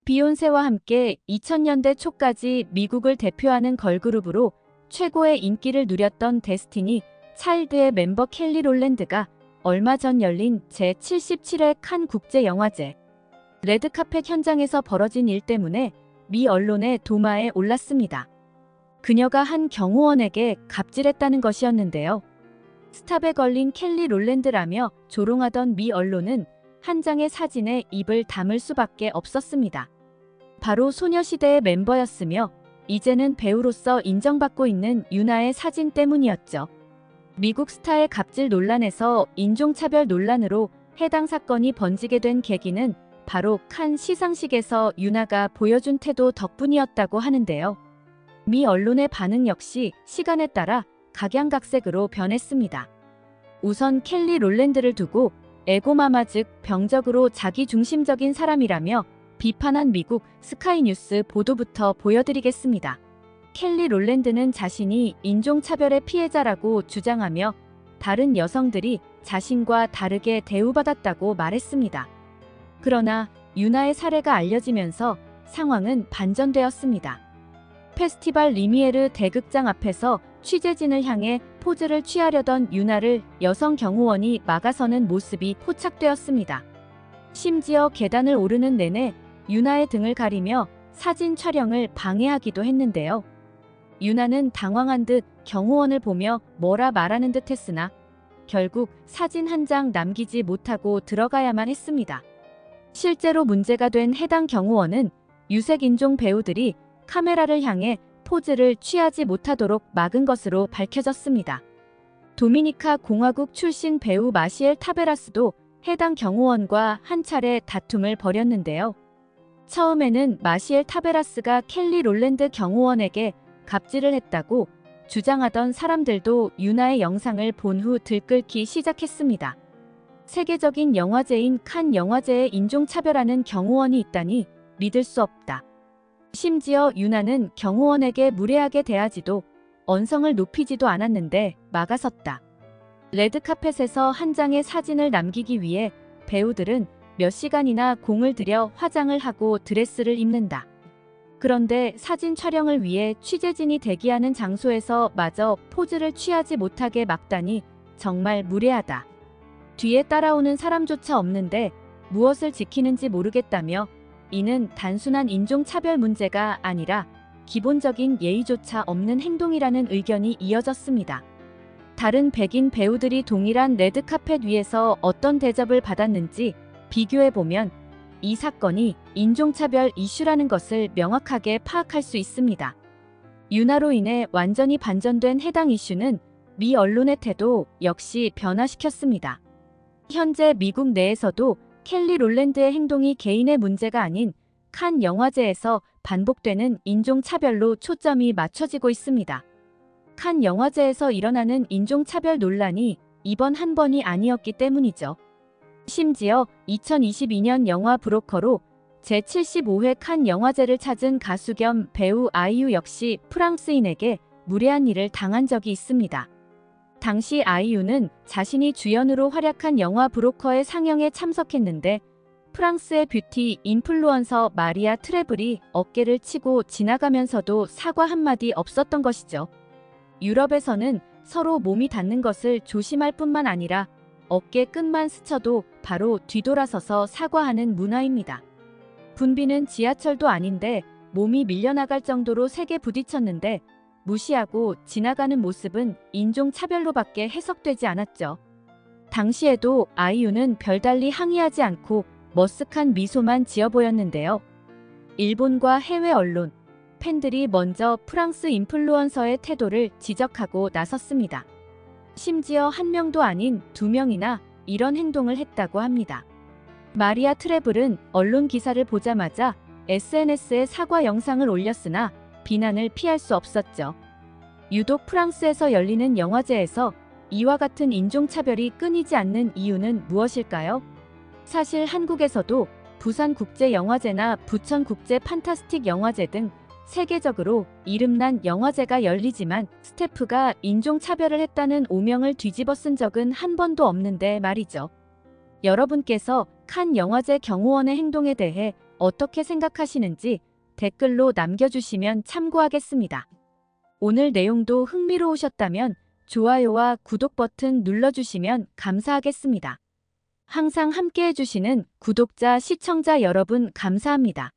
비욘세와 함께 2000년대 초까지 미국을 대표하는 걸그룹으로 최고의 인기를 누렸던 데스티니 차일드의 멤버 켈리 롤랜드가 얼마 전 열린 제77회 칸 국제영화제 레드카펫 현장에서 벌어진 일 때문에 미 언론의 도마에 올랐습니다. 그녀가 한 경호원에게 갑질했다는 것이었는데요. 스탑에 걸린 켈리 롤랜드라며 조롱하던 미 언론은 한 장의 사진에 입을 다물 수밖에 없었습니다. 바로 소녀시대의 멤버였으며 이제는 배우로서 인정받고 있는 유나의 사진 때문이었죠. 미국 스타의 갑질 논란에서 인종차별 논란으로 해당 사건이 번지게 된 계기는 바로 칸 시상식에서 유나가 보여준 태도 덕분이었다고 하는데요. 미 언론의 반응 역시 시간에 따라 각양각색으로 변했습니다. 우선 켈리 롤랜드를 두고 에고마마 즉 병적으로 자기중심적인 사람이라며 비판한 미국 스카이뉴스 보도부터 보여드리겠습니다. 켈리 롤랜드는 자신이 인종차별의 피해자라고 주장하며 다른 여성들이 자신과 다르게 대우받았다고 말했습니다. 그러나 유나의 사례가 알려지면서 상황은 반전되었습니다. 페스티벌 리미에르 대극장 앞에서 취재진을 향해 포즈를 취하려던 유나를 여성 경호원이 막아서는 모습이 포착되었습니다. 심지어 계단을 오르는 내내 유나의 등을 가리며 사진 촬영을 방해하기도 했는데요. 유나는 당황한 듯 경호원을 보며 뭐라 말하는 듯 했으나 결국 사진 한 장 남기지 못하고 들어가야만 했습니다. 실제로 문제가 된 해당 경호원은 유색인종 배우들이 카메라를 향해 포즈를 취하지 못하도록 막은 것으로 밝혀졌습니다. 도미니카 공화국 출신 배우 마시엘 타베라스도 해당 경호원과 한 차례 다툼을 벌였는데요. 처음에는 마시엘 타베라스가 켈리 롤랜드 경호원에게 갑질을 했다고 주장하던 사람들도 유나의 영상을 본 후 들끓기 시작했습니다. 세계적인 영화제인 칸 영화제에 인종차별하는 경호원이 있다니 믿을 수 없다. 심지어 유나는 경호원에게 무례하게 대하지도 언성을 높이지도 않았는데 막아섰다. 레드카펫에서 한 장의 사진을 남기기 위해 배우들은 몇 시간이나 공을 들여 화장을 하고 드레스를 입는다. 그런데 사진 촬영을 위해 취재진이 대기하는 장소에서 마저 포즈를 취하지 못하게 막다니 정말 무례하다. 뒤에 따라오는 사람조차 없는데 무엇을 지키는지 모르겠다며 이는 단순한 인종차별 문제가 아니라 기본적인 예의조차 없는 행동이라는 의견이 이어졌습니다. 다른 백인 배우들이 동일한 레드카펫 위에서 어떤 대접을 받았는지 비교해보면 이 사건이 인종차별 이슈라는 것을 명확하게 파악할 수 있습니다. 유나로 인해 완전히 반전된 해당 이슈는 미 언론의 태도 역시 변화시켰습니다. 현재 미국 내에서도 켈리 롤랜드의 행동이 개인의 문제가 아닌 칸 영화제에서 반복되는 인종차별로 초점이 맞춰지고 있습니다. 칸 영화제에서 일어나는 인종차별 논란이 이번 한 번이 아니었기 때문이죠. 심지어 2022년 영화 브로커로 제75회 칸 영화제를 찾은 가수 겸 배우 아이유 역시 프랑스인에게 무례한 일을 당한 적이 있습니다. 당시 아이유는 자신이 주연으로 활약한 영화 브로커의 상영에 참석했는데 프랑스의 뷰티 인플루언서 마리아 트레블이 어깨를 치고 지나가면서도 사과 한마디 없었던 것이죠. 유럽에서는 서로 몸이 닿는 것을 조심할 뿐만 아니라 어깨 끝만 스쳐도 바로 뒤돌아서서 사과하는 문화입니다. 분비는 지하철도 아닌데 몸이 밀려나갈 정도로 세게 부딪혔는데 무시하고 지나가는 모습은 인종차별로밖에 해석되지 않았죠. 당시에도 아이유는 별달리 항의하지 않고 머쓱한 미소만 지어 보였는데요. 일본과 해외 언론, 팬들이 먼저 프랑스 인플루언서의 태도를 지적하고 나섰습니다. 심지어 한 명도 아닌 2명이나 이런 행동을 했다고 합니다. 마리아 트레블은 언론 기사를 보자마자 SNS에 사과 영상을 올렸으나 비난을 피할 수 없었죠. 유독 프랑스에서 열리는 영화제에서 이와 같은 인종차별이 끊이지 않는 이유는 무엇일까요? 사실 한국에서도 부산국제영화제나 부천국제 판타스틱 영화제 등 세계적으로 이름난 영화제가 열리지만 스태프가 인종차별을 했다는 오명을 뒤집어 쓴 적은 한 번도 없는데 말이죠. 여러분께서 칸 영화제 경호원의 행동에 대해 어떻게 생각하시는지 댓글로 남겨주시면 참고하겠습니다. 오늘 내용도 흥미로우셨다면 좋아요와 구독 버튼 눌러주시면 감사하겠습니다. 항상 함께해 주시는 구독자, 시청자 여러분 감사합니다.